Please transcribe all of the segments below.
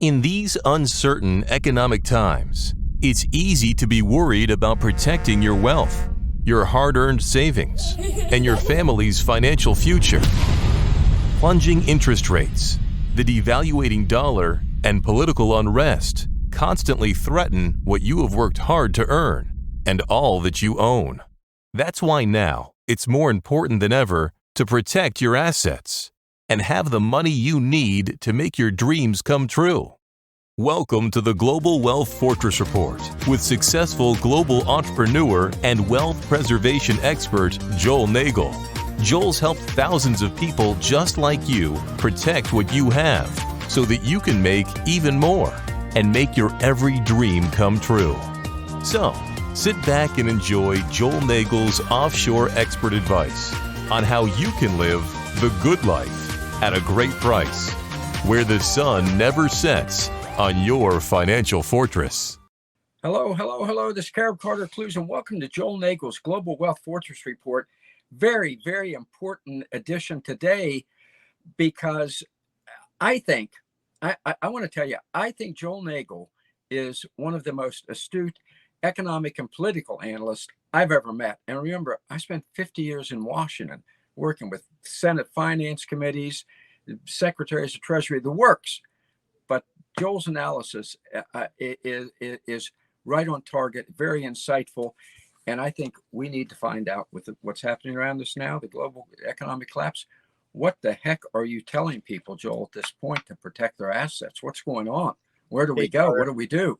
In these uncertain economic times, it's easy to be worried about protecting your wealth, your hard-earned savings, and your family's financial future. Plunging interest rates, the devaluating dollar, and political unrest constantly threaten what you have worked hard to earn and all that you own. That's why now it's more important than ever to protect your assets and have the money you need to make your dreams come true. Welcome to the Global Wealth Fortress Report with successful global entrepreneur and wealth preservation expert Joel Nagel. Joel's helped thousands of people just like you protect what you have so that you can make even more and make your every dream come true. So, sit back and enjoy Joel Nagel's offshore expert advice on how you can live the good life at a great price, where the sun never sets on your financial fortress. Hello. This is Carol Carter Clues, and welcome to Joel Nagel's Global Wealth Fortress Report. Very, very important edition today because I want to tell you, I think Joel Nagel is one of the most astute economic and political analysts I've ever met. And remember, I spent 50 years in Washington working with Senate finance committees, secretaries of Treasury, the works. But Joel's analysis is right on target, very insightful. And I think we need to find out with what's happening around us now, the global economic collapse. What the heck are you telling people, Joel, at this point to protect their assets? What's going on? Where do we go? What do we do?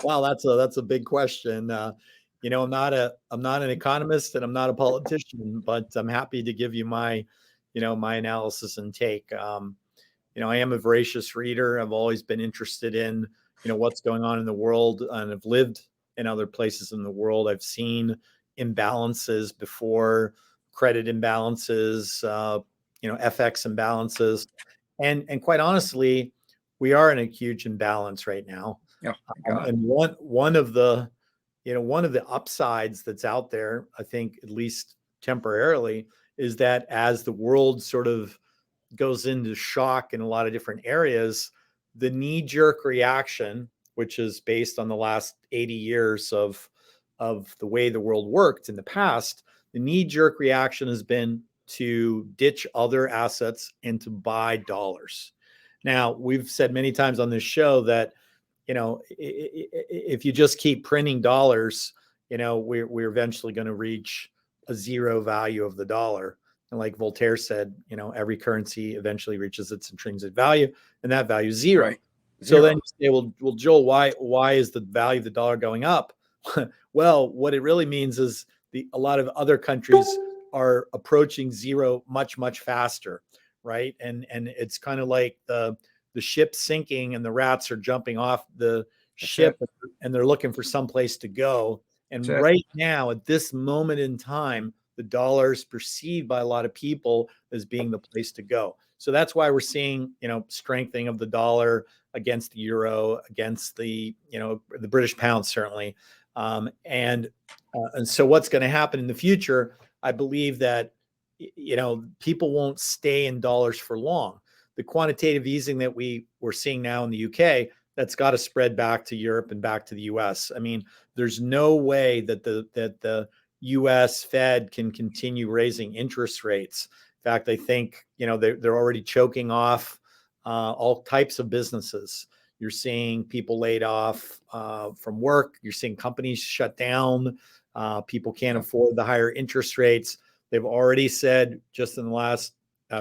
Wow, that's a big question. I'm not an economist and I'm not a politician, but I'm happy to give you my analysis and take. I am a voracious reader. I've always been interested in, what's going on in the world, and I've lived in other places in the world. I've seen imbalances before, credit imbalances, FX imbalances, and quite honestly, we are in a huge imbalance right now. Yeah, and one of the upsides that's out there, I think, at least temporarily, is that as the world sort of goes into shock in a lot of different areas, the knee-jerk reaction, which is based on the last 80 years of the way the world worked in the past, the knee-jerk reaction has been to ditch other assets and to buy dollars. Now, we've said many times on this show that, if you just keep printing dollars, we're eventually going to reach a zero value of the dollar. And like Voltaire said, every currency eventually reaches its intrinsic value, and that value is zero. Right. So then you say, well, Joel, why is the value of the dollar going up? Well, what it really means is a lot of other countries are approaching zero much, much faster, right? And it's kind of like the ship sinking and the rats are jumping off the ship and they're looking for some place to go. And right now, at this moment in time, the dollar is perceived by a lot of people as being the place to go. So that's why we're seeing, strengthening of the dollar against the euro, against the British pound, certainly. And so what's going to happen in the future, I believe that, people won't stay in dollars for long. The quantitative easing that we're seeing now in the UK, that's got to spread back to Europe and back to the US. I mean, there's no way that the US Fed can continue raising interest rates. In fact, I think, they're already choking off all types of businesses. You're seeing people laid off from work. You're seeing companies shut down. People can't afford the higher interest rates. They've already said just in the last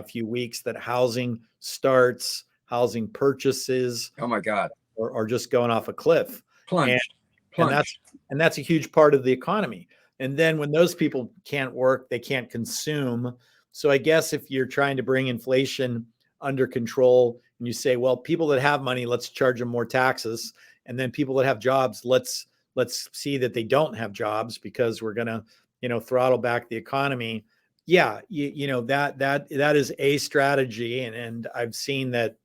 few weeks that housing starts, housing purchases, oh my God, are just going off a cliff. Plunged. And that's a huge part of the economy. And then when those people can't work, they can't consume. So I guess if you're trying to bring inflation under control and you say, well, people that have money, let's charge them more taxes. And then people that have jobs, let's see that they don't have jobs because we're going to, throttle back the economy. Yeah. That is a strategy. And I've seen that,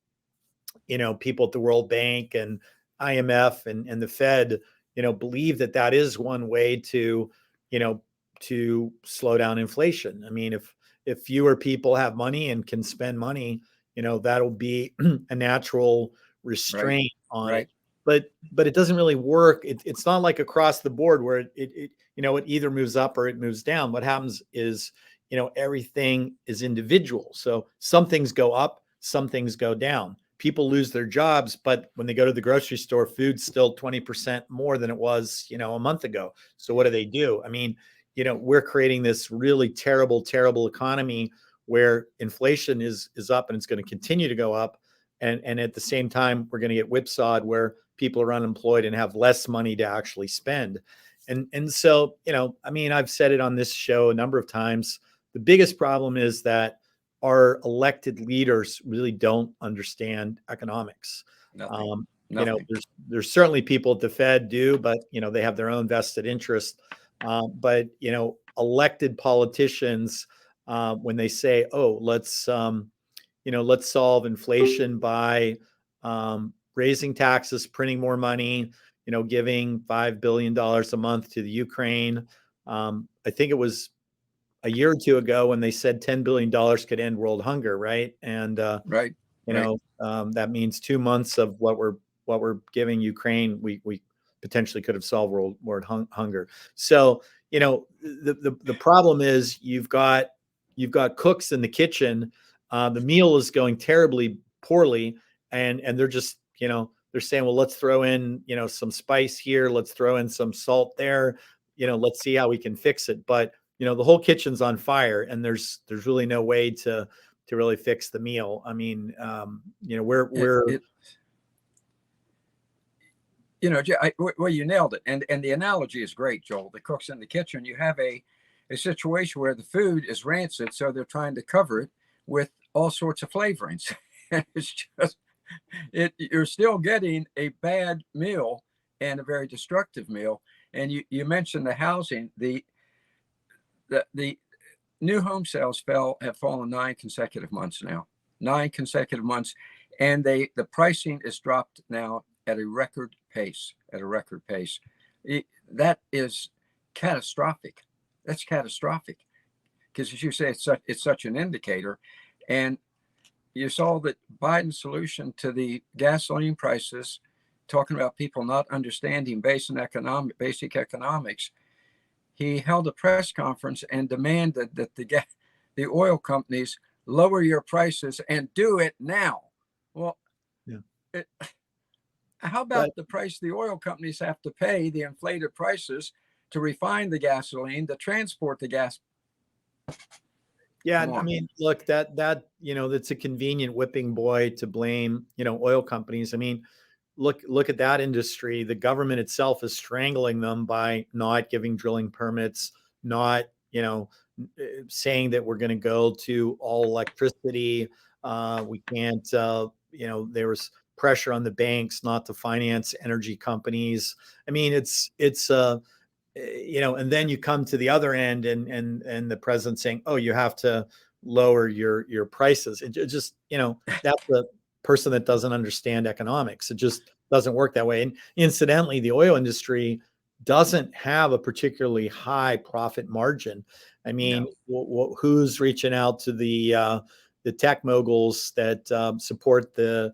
people at the World Bank and IMF and the Fed, believe that is one way to slow down inflation. I mean, if fewer people have money and can spend money, that'll be a natural restraint on right. it. But it doesn't really work. It's not like across the board where it either moves up or it moves down. What happens is, everything is individual. So some things go up, some things go down. People lose their jobs, but when they go to the grocery store, food's still 20% more than it was, a month ago. So what do? I mean, we're creating this really terrible, terrible economy where inflation is up and it's going to continue to go up. And at the same time, we're going to get whipsawed where people are unemployed and have less money to actually spend. And so, I mean, I've said it on this show a number of times. The biggest problem is that our elected leaders really don't understand economics. Nothing. There's certainly people at the Fed do, but they have their own vested interest. But elected politicians, when they say, "Oh, let's solve inflation by raising taxes, printing more money, giving $5 billion a month to the Ukraine." I think it was a year or two ago when they said $10 billion could end world hunger, right? And Right. that means 2 months of what we're giving Ukraine, we potentially could have solved world hunger. So the problem is you've got cooks in the kitchen. The meal is going terribly poorly, and they're just they're saying, well, let's throw in some spice here, let's throw in some salt there, let's see how we can fix it. But the whole kitchen's on fire, and there's really no way to really fix the meal. I mean, we're well, you nailed it, and the analogy is great, Joel. The cooks in the kitchen. You have a situation where the food is rancid, so they're trying to cover it with all sorts of flavorings. And it's just you're still getting a bad meal and a very destructive meal. And you mentioned the housing. The new home sales have fallen 9 consecutive months now. 9 consecutive months, and the pricing is dropped now at a record pace. That is catastrophic. That's catastrophic, because as you say, it's such an indicator. And you saw that Biden's solution to the gasoline prices, talking about people not understanding basic economics. He held a press conference and demanded that the oil companies lower your prices and do it now. Well, yeah. How about the price the oil companies have to pay, the inflated prices to refine the gasoline, to transport the gas? Yeah, I mean, look, that's a convenient whipping boy to blame, oil companies. I mean, look at that industry. The government itself is strangling them by not giving drilling permits, not, saying that we're going to go to all electricity. We can't, there was pressure on the banks not to finance energy companies. I mean, it's and then you come to the other end and the president saying, oh, you have to lower your prices. It just, that's the person that doesn't understand economics. It just doesn't work that way. And incidentally, the oil industry doesn't have a particularly high profit margin. I mean, who's reaching out to the tech moguls that support the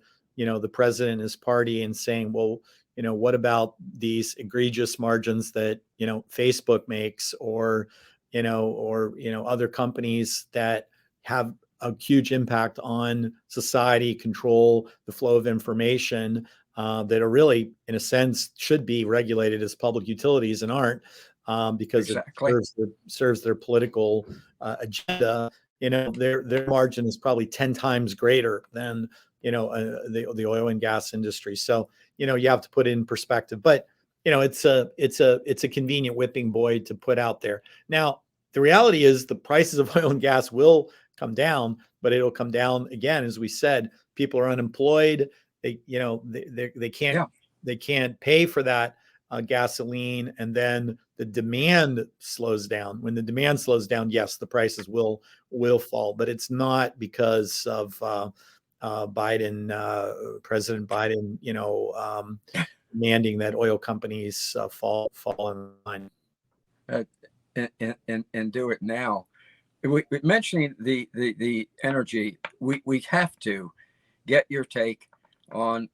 president and his party and saying, well, what about these egregious margins that, Facebook makes, or other companies that have a huge impact on society, control the flow of information, that are really, in a sense, should be regulated as public utilities and aren't, because Exactly. it serves their political agenda. Their margin is probably 10 times greater than the oil and gas industry. So you have to put it in perspective. But it's a convenient whipping boy to put out there. Now, the reality is the prices of oil and gas will come down, but it'll come down again. As we said, people are unemployed. They can't pay for that gasoline, and then the demand slows down. When the demand slows down, yes, the prices will fall, but it's not because of President Biden, demanding that oil companies fall in line. And do it now. mentioning the energy, we have to get your take on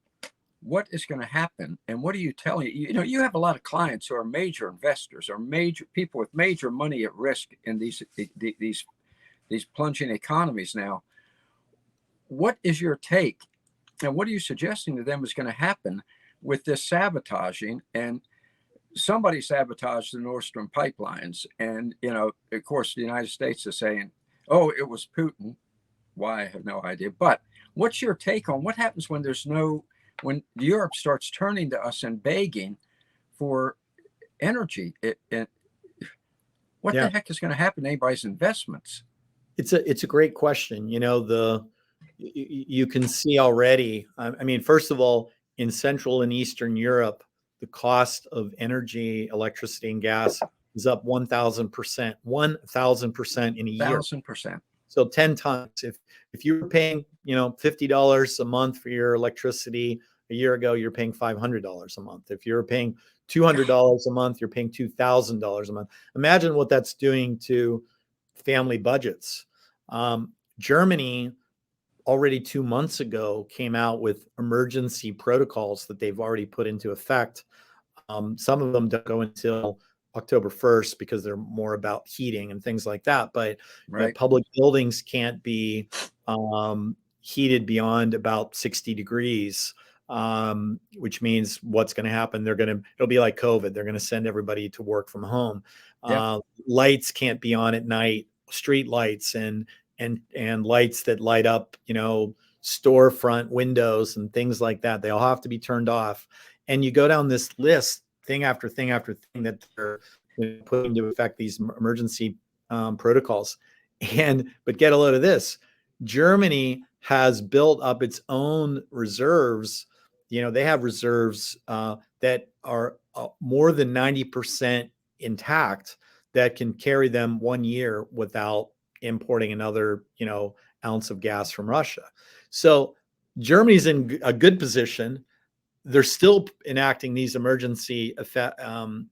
what is going to happen, and what are you telling you have a lot of clients who are major investors or major people with major money at risk in these plunging economies now. What is your take, and what are you suggesting to them is going to happen with this sabotaging? And somebody sabotaged the Nord Stream pipelines, and of course the United States is saying, oh, it was Putin. Why? I have no idea. But what's your take on what happens when when Europe starts turning to us and begging for energy? What the heck is going to happen to anybody's investments? It's a great question. You can see already. I mean, first of all, in Central and Eastern Europe, the cost of energy, electricity, and gas is up 1,000%. 1,000% in a year. 1,000%. So 10 times. If you were paying, $50 a month for your electricity a year ago, you're paying $500 a month. If you're paying $200 a month, you're paying $2,000 a month. Imagine what that's doing to family budgets. Germany already 2 months ago came out with emergency protocols that they've already put into effect. Some of them don't go until October 1st because they're more about heating and things like that. But right. Public buildings can't be heated beyond about 60 degrees, which means what's going to happen? It'll be like COVID. They're going to send everybody to work from home. Yep. Lights can't be on at night, street lights and lights that light up, storefront windows and things like that. They all have to be turned off. And you go down this list, thing after thing after thing that they're putting into effect, these emergency protocols. But get a load of this. Germany has built up its own reserves. They have reserves that are more than 90% intact that can carry them 1 year without importing another, ounce of gas from Russia. So Germany's in a good position. They're still enacting these emergency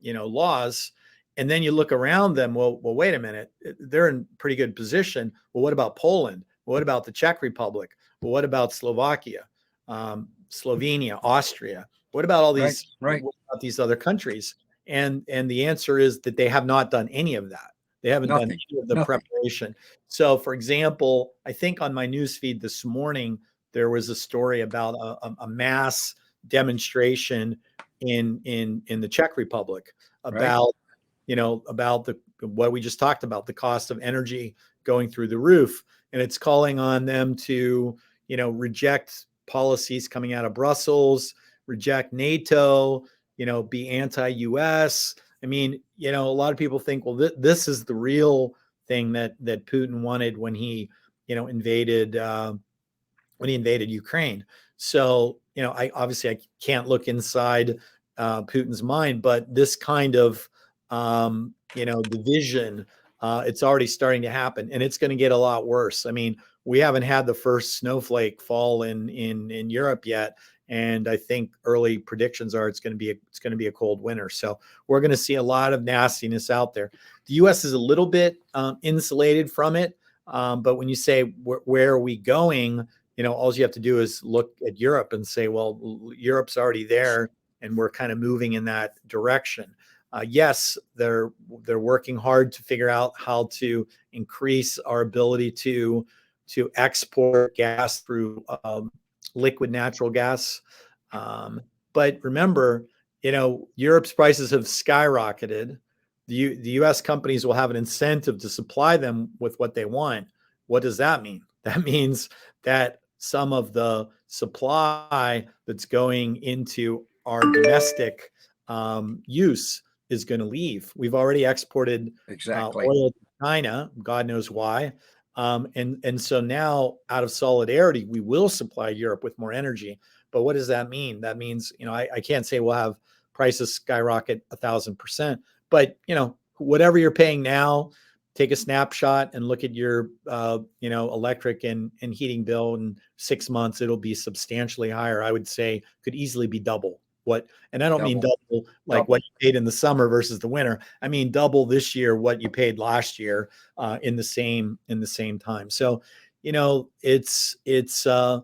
laws. And then you look around them. Well, wait a minute. They're in pretty good position. Well, what about Poland? What about the Czech Republic? Well, what about Slovakia, Slovenia, Austria? What about all these? Right. What about these other countries? And the answer is that they have not done any of that. They haven't done any of the preparation. So, for example, I think on my news feed this morning there was a story about a mass demonstration in the Czech Republic about about what we just talked about, the cost of energy going through the roof, and it's calling on them to reject policies coming out of Brussels, reject NATO, be anti-US. I mean, a lot of people think, well, this is the real thing that Putin wanted when he, invaded Ukraine. So, I can't look inside Putin's mind, but this kind of, division, it's already starting to happen, and it's going to get a lot worse. I mean, we haven't had the first snowflake fall in Europe yet. And I think early predictions are it's going to be a cold winter. So we're going to see a lot of nastiness out there. The U.S. is a little bit insulated from it, but when you say where are we going, all you have to do is look at Europe and say, well, Europe's already there, and we're kind of moving in that direction. Yes, they're working hard to figure out how to increase our ability to export gas through liquid natural gas. But remember, Europe's prices have skyrocketed. The U.S. companies will have an incentive to supply them with what they want. What does that mean? That means that some of the supply that's going into our domestic use is going to leave. We've already exported oil to China. God knows why. And so now, out of solidarity, we will supply Europe with more energy. But what does that mean? That means, I can't say we'll have prices skyrocket 1,000%. But whatever you're paying now, take a snapshot and look at your electric and heating bill. In 6 months, it'll be substantially higher. I would say could easily be double what, and I don't mean double like Double. what you paid in the summer versus the winter. I mean double this year what you paid last year in the same time. So, you know, it's a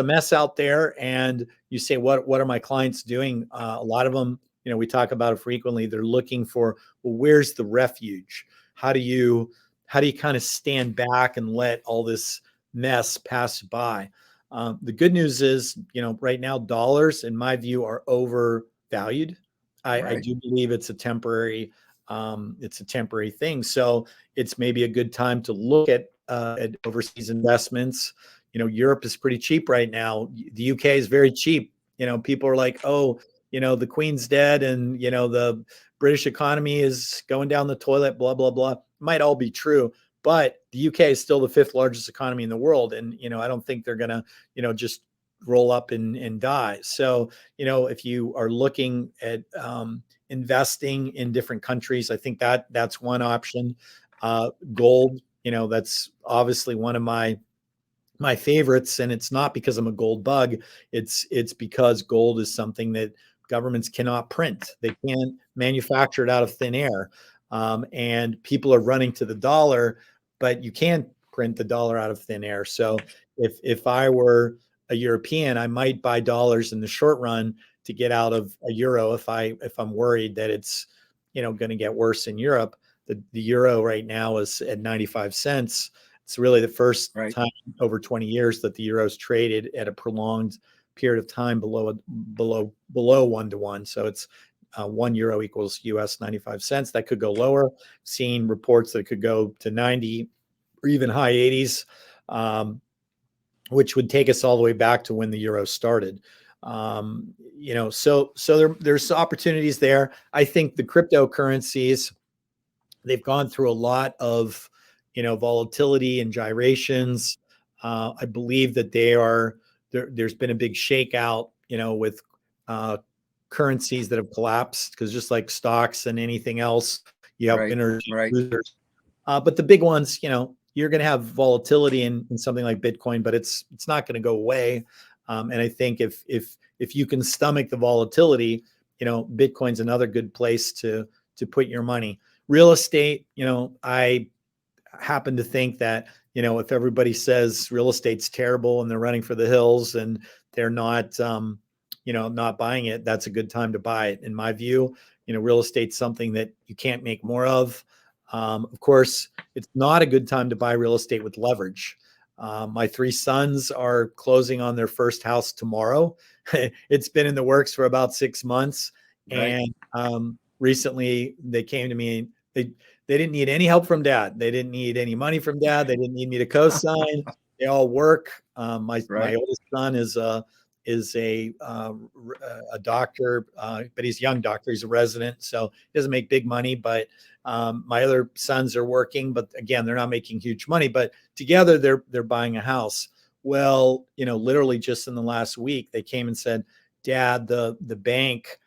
mess out there. And you say, what are my clients doing? A lot of them, you know, we talk about it frequently. They're looking for, well, where's the refuge? How do you kind of stand back and let all this mess pass by? The good news is, you know, right now dollars, in my view, are overvalued. I do believe it's a temporary thing. So it's maybe a good time to look at overseas investments. You know, Europe is pretty cheap right now. The UK is very cheap. You know, people are like, oh, you know, the Queen's dead and, you know, the British economy is going down the toilet, blah, blah, blah. Might all be true, but the UK is still the 5th largest economy in the world. And, you know, I don't think they're going to, you know, just roll up and die. So, you know, if you are looking at investing in different countries, I think that's one option. Gold, you know, that's obviously one of my favorites, and it's not because I'm a gold bug. It's because gold is something that governments cannot print. They can't manufacture it out of thin air, and people are running to the dollar, but you can't print the dollar out of thin air. So if I were a European, I might buy dollars in the short run to get out of a euro if I'm worried that it's, you know, going to get worse in Europe. The euro right now is at 95 cents. It's really the first time over 20 years that the euro's traded at a prolonged period of time below 1 to 1. So it's 1 euro equals US 95 cents. That could go lower. Seen reports that could go to 90 or even high 80s, which would take us all the way back to when the euro started. You know, so there's opportunities there. I think the cryptocurrencies, they've gone through a lot of, you know, volatility and gyrations. I believe that there's been a big shakeout, you know, with currencies that have collapsed, because just like stocks and anything else, you have winners and losers. But the big ones, you know, you're going to have volatility in something like Bitcoin, but it's not going to go away. And I think if you can stomach the volatility, you know, Bitcoin's another good place to put your money. Real estate, you know, I happen to think that, you know, if everybody says real estate's terrible and they're running for the hills and they're not, you know, not buying it, that's a good time to buy it. In my view, you know, real estate's something that you can't make more of. Of course, it's not a good time to buy real estate with leverage. My 3 sons are closing on their first house tomorrow. It's been in the works for about 6 months. And recently they came to me. They didn't need any help from dad. They didn't need any money from dad. They didn't need me to co-sign. They all work. My oldest son is a doctor, but he's a young doctor. He's a resident, so he doesn't make big money. But my other sons are working, but again, they're not making huge money. But together, they're buying a house. Well, you know, literally just in the last week, they came and said, "Dad, the bank."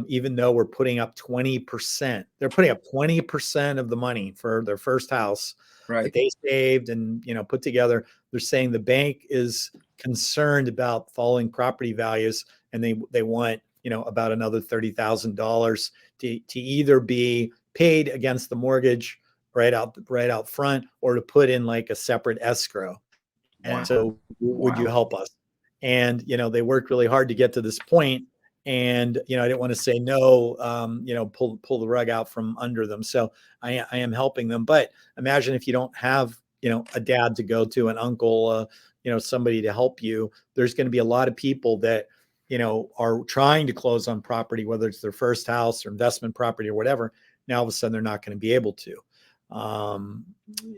Even though we're putting up 20%, they're putting up 20% of the money for their first house that they saved and, you know, put together. They're saying the bank is concerned about falling property values, and they want, you know, about another $30,000 to either be paid against the mortgage right out front, or to put in like a separate escrow. And so, would you help us? And, you know, they worked really hard to get to this point. And, you know, I didn't want to say no, you know, pull the rug out from under them. So I am helping them. But imagine if you don't have, you know, a dad to go to, an uncle, you know, somebody to help you. There's going to be a lot of people that, you know, are trying to close on property, whether it's their first house or investment property or whatever. Now, all of a sudden, they're not going to be able to.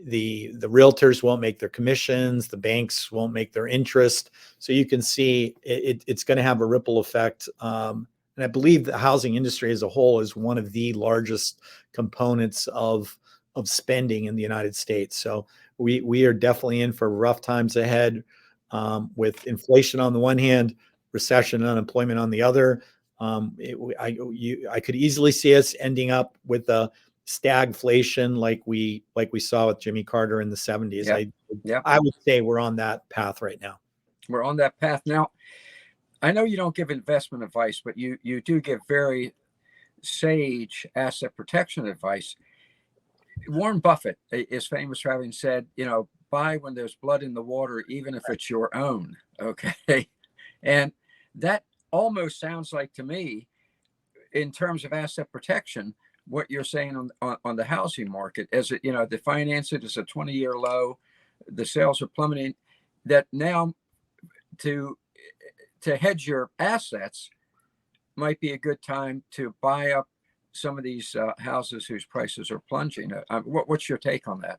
The realtors won't make their commissions, the banks won't make their interest. So you can see it's going to have a ripple effect. And I believe the housing industry as a whole is one of the largest components of spending in the United States. So we are definitely in for rough times ahead, with inflation on the one hand, recession and unemployment on the other. I could easily see us ending up with a stagflation like we saw with Jimmy Carter in the 70s. I would say we're on that path right now. We're on that path now. I know you don't give investment advice, but you do give very sage asset protection advice. Warren Buffett is famous for having said, buy when there's blood in the water, even if it's your own. Okay. And that almost sounds like to me, in terms of asset protection, what you're saying on the housing market, as it, the finance it is a 20-year low, the sales are plummeting, that now to hedge your assets might be a good time to buy up some of these houses whose prices are plunging. What's your take on that?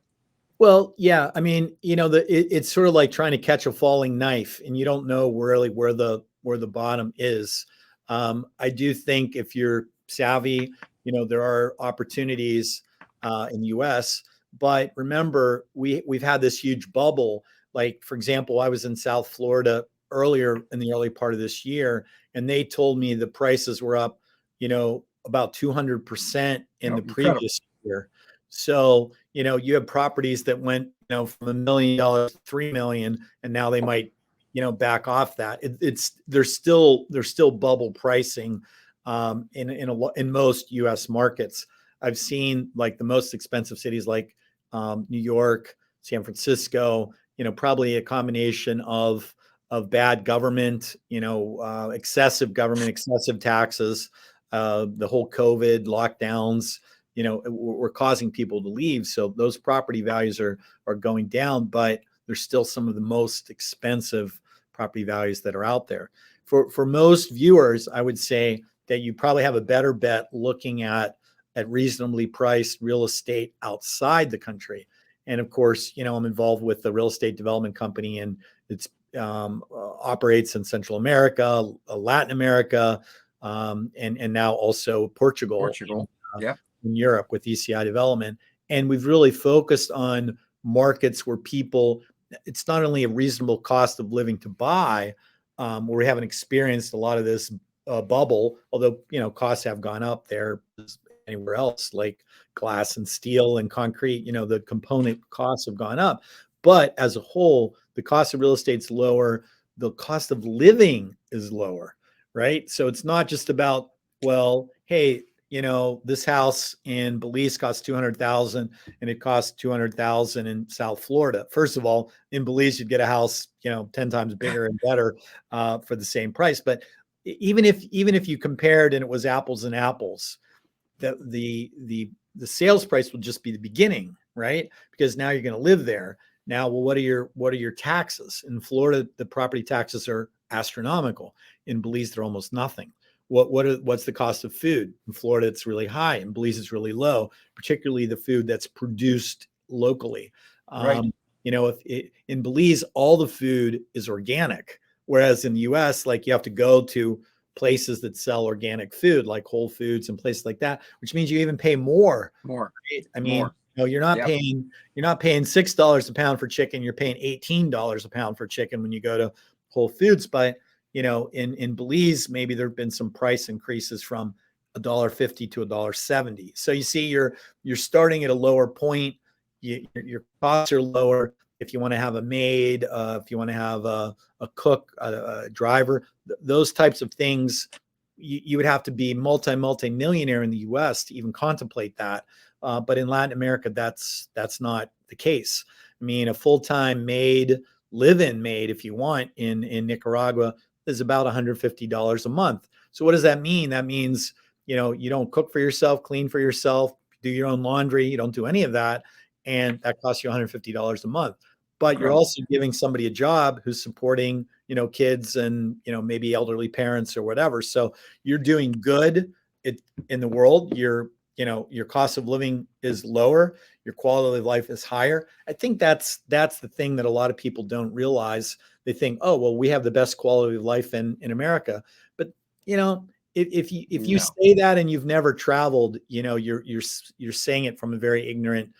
Well, yeah, I mean, it's sort of like trying to catch a falling knife, and you don't know really where the bottom is. I do think if you're savvy, there are opportunities in the U.S. But remember, we've had this huge bubble. Like, for example, I was in South Florida earlier in the early part of this year, and they told me the prices were up, about 200% in the Incredible. previous year. So, you have properties that went, from $1 million to 3 million, and now they might, back off that. There's still bubble pricing in most U.S. markets. I've seen like the most expensive cities like New York, San Francisco, probably a combination of bad government, excessive government, excessive taxes, the whole COVID lockdowns, were causing people to leave. So those property values are going down, but there's still some of the most expensive property values that are out there. For most viewers, I would say that you probably have a better bet looking at reasonably priced real estate outside the country. And of course, I'm involved with the real estate development company, and it's operates in Central America, Latin America, and now also Portugal. Yeah. In Europe with ECI development. And we've really focused on markets where it's not only a reasonable cost of living to buy, where we haven't experienced a lot of this bubble, although, costs have gone up there anywhere else, like glass and steel and concrete, the component costs have gone up. But as a whole, the cost of real estate's lower, the cost of living is lower, right? So it's not just about, well, hey, this house in Belize costs $200,000 and it costs $200,000 in South Florida. First of all, in Belize, you'd get a house, 10 times bigger and better for the same price. But even if you compared and it was apples and apples, the sales price will just be the beginning, right? Because now you're going to live there. Now, well, what are your taxes? In Florida, the property taxes are astronomical. In Belize, they're almost nothing. What's the cost of food? In Florida, it's really high. In Belize, it's really low, particularly the food that's produced locally. Right. In Belize, all the food is organic, whereas in the U.S., like you have to go to places that sell organic food, like Whole Foods and places like that, which means you even pay more. Right? I mean, you're not paying $6 a pound for chicken. You're paying $18 a pound for chicken when you go to Whole Foods, but in Belize, maybe there have been some price increases from $1.50 to $1.70. So you see, you're starting at a lower point. Your costs are lower. If you want to have a maid, if you want to have a cook, a driver, those types of things, you would have to be multi-millionaire in the U.S. to even contemplate that. But in Latin America, that's not the case. I mean, a full-time maid, live-in maid, if you want, in Nicaragua, is about $150 a month. So what does that mean? That means, you don't cook for yourself, clean for yourself, do your own laundry. You don't do any of that. And that costs you $150 a month. But you're also giving somebody a job who's supporting, kids and, maybe elderly parents or whatever. So you're doing good in the world. Your cost of living is lower. Your quality of life is higher. I think that's the thing that a lot of people don't realize. They think, oh, well, we have the best quality of life in America. But, if you say that and you've never traveled, you're saying it from a very ignorant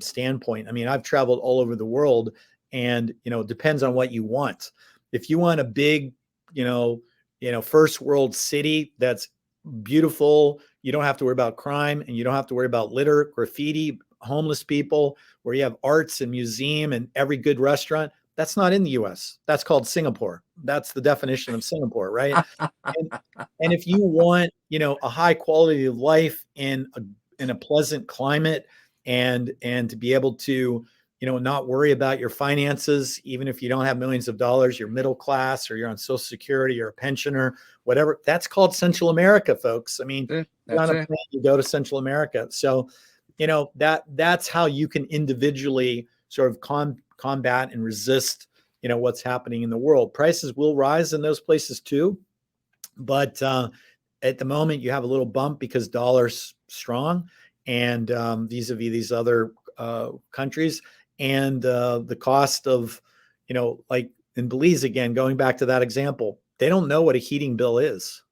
standpoint. I mean, I've traveled all over the world, and, it depends on what you want. If you want a big, first world city that's beautiful, you don't have to worry about crime, and you don't have to worry about litter, graffiti, homeless people, where you have arts and museum and every good restaurant, That's not in the US. That's called Singapore. That's the definition of Singapore, right? And, and if you want, a high quality of life in a pleasant climate and to be able to, not worry about your finances, even if you don't have millions of dollars, you're middle class or you're on Social Security or a pensioner, whatever, that's called Central America, folks. I mean, you're on a plane, you go to Central America. So, that's how you can individually sort of combat and resist, what's happening in the world. Prices will rise in those places too. But at the moment, you have a little bump because dollar's strong and vis-a-vis these other countries. And the cost of, like in Belize, again, going back to that example, they don't know what a heating bill is.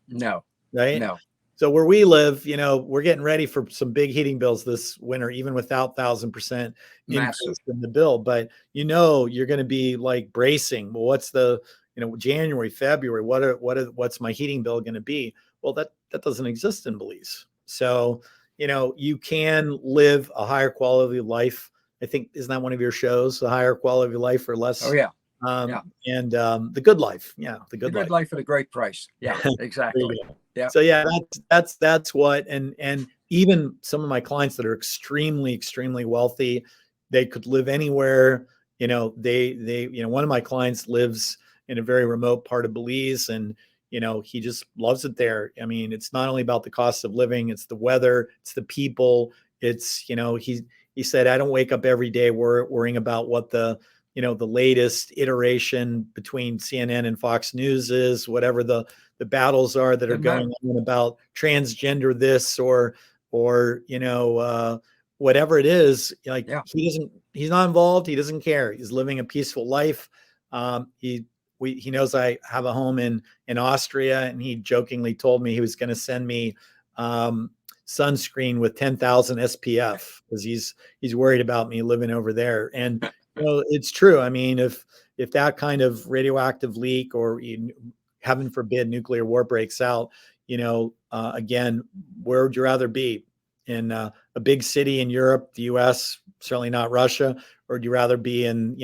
No, right? no. So where we live, we're getting ready for some big heating bills this winter, even without 1,000% increase in the bill. But you're going to be like bracing. Well, what's the January, February? What's my heating bill going to be? Well, that doesn't exist in Belize. So you can live a higher quality of life. I think, isn't that one of your shows, the higher quality of life for less? Oh yeah. And the good life. Yeah, the good life at a great price. Yeah, exactly. Yeah. So yeah, that's what, and even some of my clients that are extremely, extremely wealthy, they could live anywhere. One of my clients lives in a very remote part of Belize, and he just loves it there. I mean, it's not only about the cost of living, it's the weather, it's the people. It's he said, I don't wake up every day worrying about what the latest iteration between CNN and Fox News is, whatever the battles are that are going on about transgender this or whatever it is. Like he's not involved. He doesn't care. He's living a peaceful life. He knows I have a home in Austria, and he jokingly told me he was going to send me sunscreen with 10,000 SPF because he's worried about me living over there. And it's true. I mean, if that kind of radioactive leak or heaven forbid nuclear war breaks out, again, where would you rather be? In a big city in Europe, the US, certainly not Russia, or would you rather be in,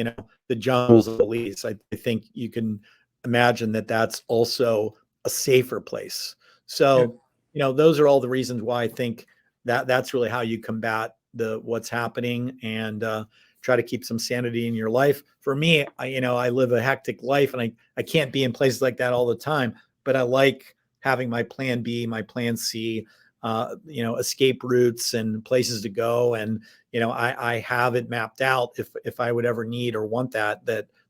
the jungles of Belize? I think you can imagine that that's also a safer place. So, those are all the reasons why I think that's really how you combat what's happening and try to keep some sanity in your life. For me, I live a hectic life, and I can't be in places like that all the time, but I like having my plan B, my plan C, escape routes and places to go. And, I have it mapped out if I would ever need or want that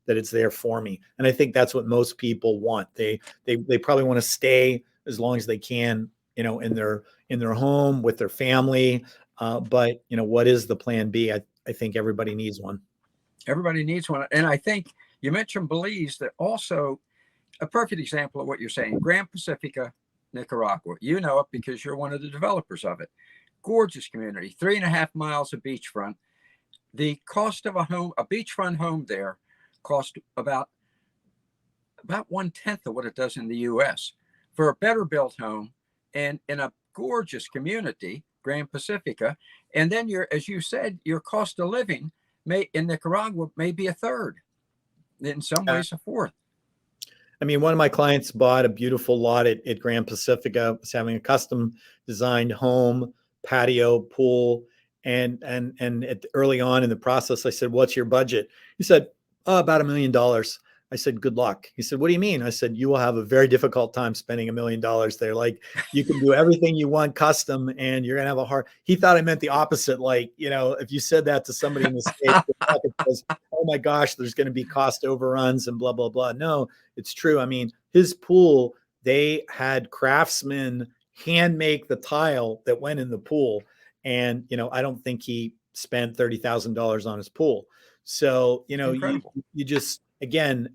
it's there for me. And I think that's what most people want. They probably want to stay as long as they can, in their home with their family. But what is the plan B? I think everybody needs one. Everybody needs one. And I think you mentioned Belize, that also a perfect example of what you're saying. Grand Pacifica, Nicaragua. You know it because you're one of the developers of it. Gorgeous community, 3.5 miles of beachfront. The cost of a beachfront home there cost about 1/10 of what it does in the US. For a better built home and in a gorgeous community, Grand Pacifica, and then as you said, your cost of living in Nicaragua may be a third, in some ways a fourth. I mean, one of my clients bought a beautiful lot at Grand Pacifica, was having a custom designed home, patio, pool. And early on in the process, I said, what's your budget? He said, about $1 million. I said, good luck. He said, what do you mean? I said, you will have a very difficult time spending $1 million there. Like, you can do everything you want custom, and you're going to have a hard. He thought I meant the opposite. Like, if you said that to somebody in the States, says, oh my gosh, there's going to be cost overruns and blah, blah, blah. No, it's true. I mean, his pool, they had craftsmen hand make the tile that went in the pool. And, I don't think he spent $30,000 on his pool. So, you just, again,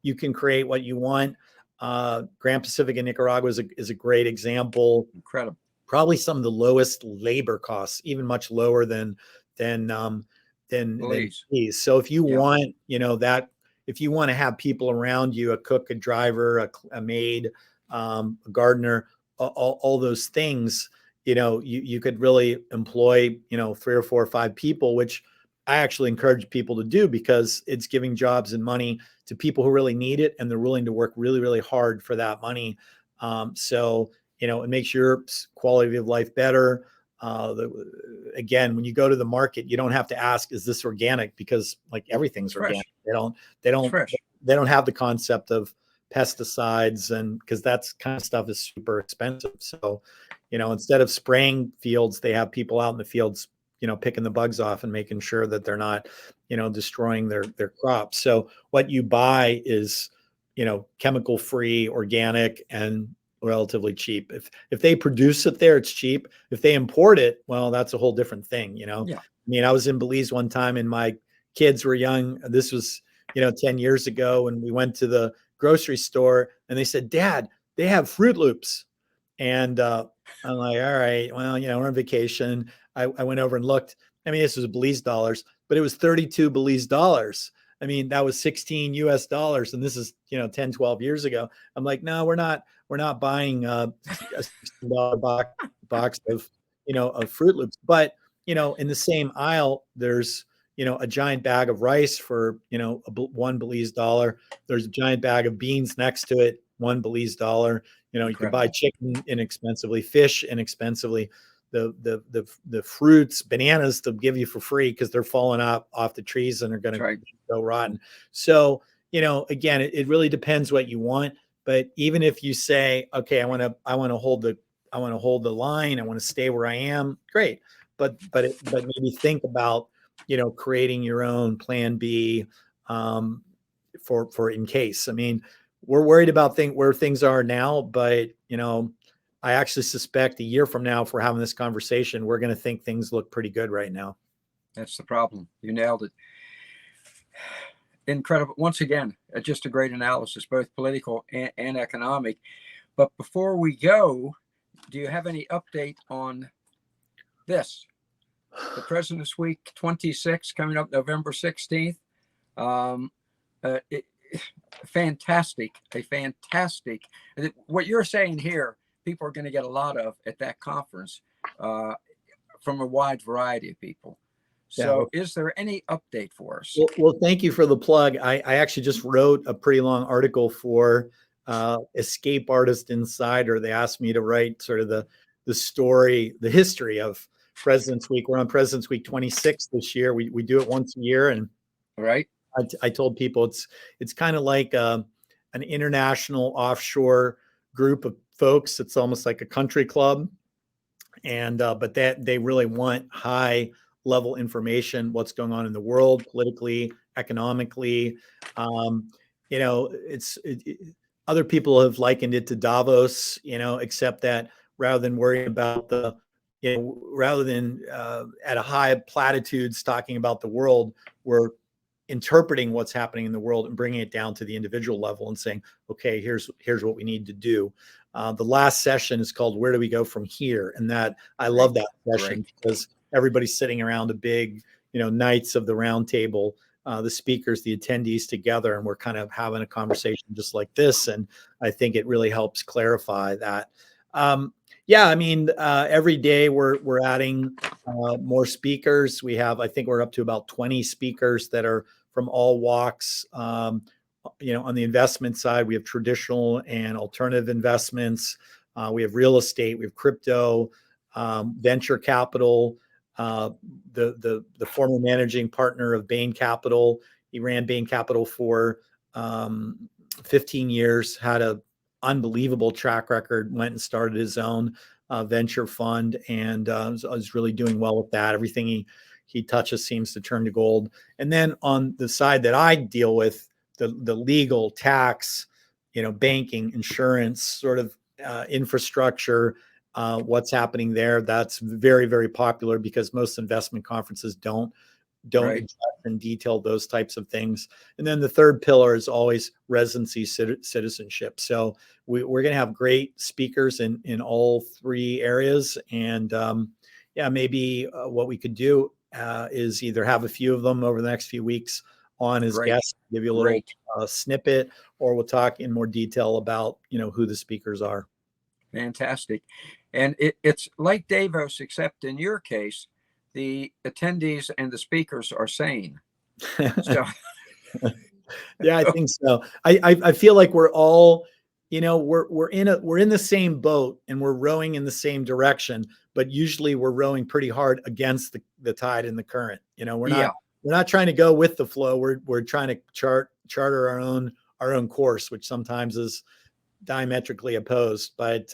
you can create what you want. Grand Pacific in Nicaragua is a great example. Incredible. Probably some of the lowest labor costs, even much lower than Belize. So if you want, if you want to have people around you, a cook, a driver, a maid, a gardener, all those things, you could really employ, 3 or 4 or 5 people, which I actually encourage people to do, because it's giving jobs and money to people who really need it, and they're willing to work really, really hard for that money. So, it makes your quality of life better. Again, when you go to the market, you don't have to ask, is this organic? Because like everything's organic. They don't have the concept of pesticides, and because that's kind of stuff is super expensive. So, instead of spraying fields, they have people out in the fields, picking the bugs off and making sure that they're not, destroying their crops. So what you buy is, chemical free, organic, and relatively cheap. If they produce it there, it's cheap. If they import it, well, that's a whole different thing. Yeah. I mean, I was in Belize one time and my kids were young. This was, 10 years ago, and we went to the grocery store and they said, Dad, they have Fruit Loops. And I'm like, all right, well, we're on vacation. I went over and looked. I mean, this was Belize dollars, but it was 32 Belize dollars. I mean, that was 16 US dollars. And this is, 10, 12 years ago. I'm like, no, we're not buying a $16 box of, of Fruit Loops. But, in the same aisle, there's, a giant bag of rice for, one Belize dollar. There's a giant bag of beans next to it, one Belize dollar. You can buy chicken inexpensively, fish inexpensively, the fruits, bananas they'll give you for free because they're falling off the trees and are going to go rotten. So, again, it really depends what you want. But even if you say, okay, I want to hold the line, I want to stay where I am, great. But maybe think about, creating your own plan B for in case. I mean, we're worried about where things are now, but I actually suspect a year from now, if we're having this conversation, we're going to think things look pretty good right now. That's the problem. You nailed it. Incredible. Once again, just a great analysis, both political and economic. But before we go, do you have any update on this? The President's Week 26 coming up November 16th. Fantastic. What you're saying here, people are going to get a lot of at that conference from a wide variety of people. So is there any update for us? Well, thank you for the plug. I actually just wrote a pretty long article for Escape Artist Insider. They asked me to write sort of the story, the history of President's Week. We're on President's Week 26 this year. We do it once a year. And I told people it's kind of like an international offshore group of folks. It's almost like a country club. And but that they really want high level information, what's going on in the world, politically, economically. Other people have likened it to Davos, except that rather than worrying about rather than at a high platitudes talking about the world, we're interpreting what's happening in the world and bringing it down to the individual level and saying, okay, here's what we need to do. The last session is called Where Do We Go From Here? And that I love that session because everybody's sitting around a big, Knights of the Round Table, the speakers, the attendees together, and we're kind of having a conversation just like this. And I think it really helps clarify that. Every day we're adding more speakers. I think we're up to about 20 speakers that are from all walks. On the investment side, we have traditional and alternative investments. We have real estate, we have crypto, venture capital. The former managing partner of Bain Capital, he ran Bain Capital for 15 years, had a unbelievable track record, went and started his own venture fund, and was really doing well with that. Everything he touches seems to turn to gold. And then on the side that I deal with, the legal, tax, banking, insurance, sort of infrastructure, what's happening there, that's very, very popular because most investment conferences don't address in detail those types of things. And then the third pillar is always residency citizenship. So we're going to have great speakers in all three areas. And maybe what we could do is either have a few of them over the next few weeks on as guests, give you a little snippet, or we'll talk in more detail about who the speakers are. Fantastic. And it's like Davos, except in your case, the attendees and the speakers are sane. So Yeah, I think so. I feel like we're all, you know, we're in the same boat and we're rowing in the same direction, but usually we're rowing pretty hard against the tide and the current. You know, we're not trying to go with the flow. We're trying to charter our own course, which sometimes is diametrically opposed. But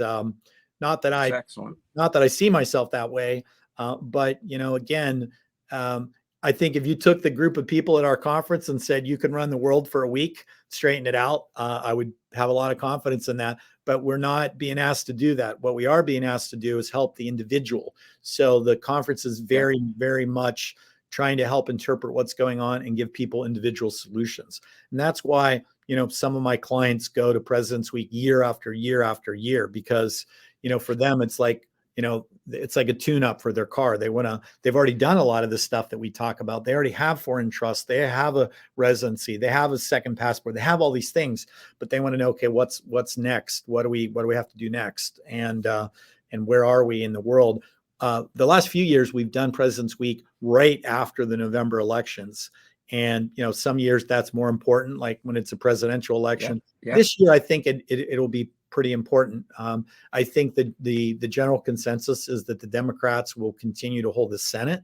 not that I excellent. not that I see myself that way. But you know, again, I think if you took the group of people at our conference and said you can run the world for a week, straighten it out, I would have a lot of confidence in that. But we're not being asked to do that. What we are being asked to do is help the individual. So the conference is very, very much trying to help interpret what's going on and give people individual solutions. And that's why, you know, some of my clients go to President's Week year after year after year, because, you know, for them, it's like, you know, it's like a tune-up for their car. They've already done a lot of the stuff that we talk about. They already have foreign trust. They have a residency. They have a second passport. They have all these things, but they want to know, okay, what's next? What do we have to do next? And where are we in the world? The last few years, we've done President's Week right after the November elections. And, you know, some years that's more important, like when it's a presidential election. This year, I think it'll be pretty important. I think that the general consensus is that the Democrats will continue to hold the Senate,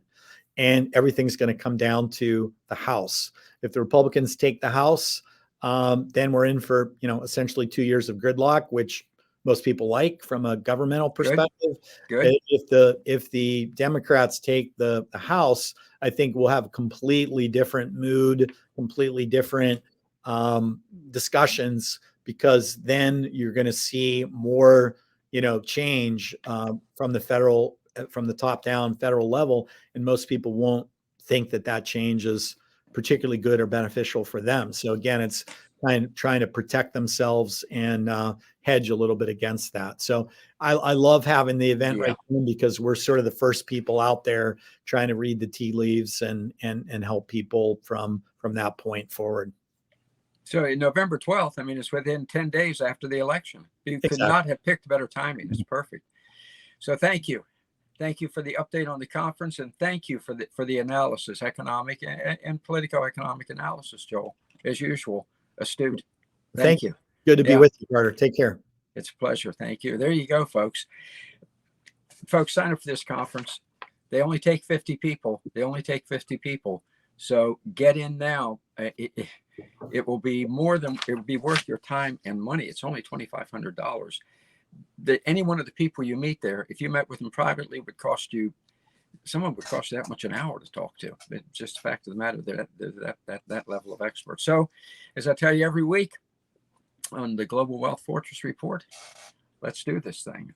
and everything's going to come down to the House. If the Republicans take the House, then we're in for, you know, essentially 2 years of gridlock, which most people like from a governmental perspective. Good. If the Democrats take the House, I think we'll have a completely different mood, completely different discussions, because then you're going to see more, you know, change from the top down federal level, and most people won't think that change is particularly good or beneficial for them. So again, it's trying to protect themselves and hedge a little bit against that. So I love having the event right now, because we're sort of the first people out there trying to read the tea leaves and help people from that point forward. So November 12th, I mean, it's within 10 days after the election. You could not have picked better timing. It's perfect. So thank you. Thank you for the update on the conference, and thank you for the analysis, economic and politico-economic analysis, Joel, as usual. Astute. Thank you. Good to be with you, Carter. Take care. It's a pleasure. Thank you. There you go, folks. Folks, sign up for this conference. They only take 50 people. So get in now. It will be worth your time and money. It's only $2,500. Any one of the people you meet there, if you met with them privately, someone would cost you that much an hour to talk to. It's just the fact of the matter that level of expert. So, as I tell you every week on the Global Wealth Fortress Report, let's do this thing.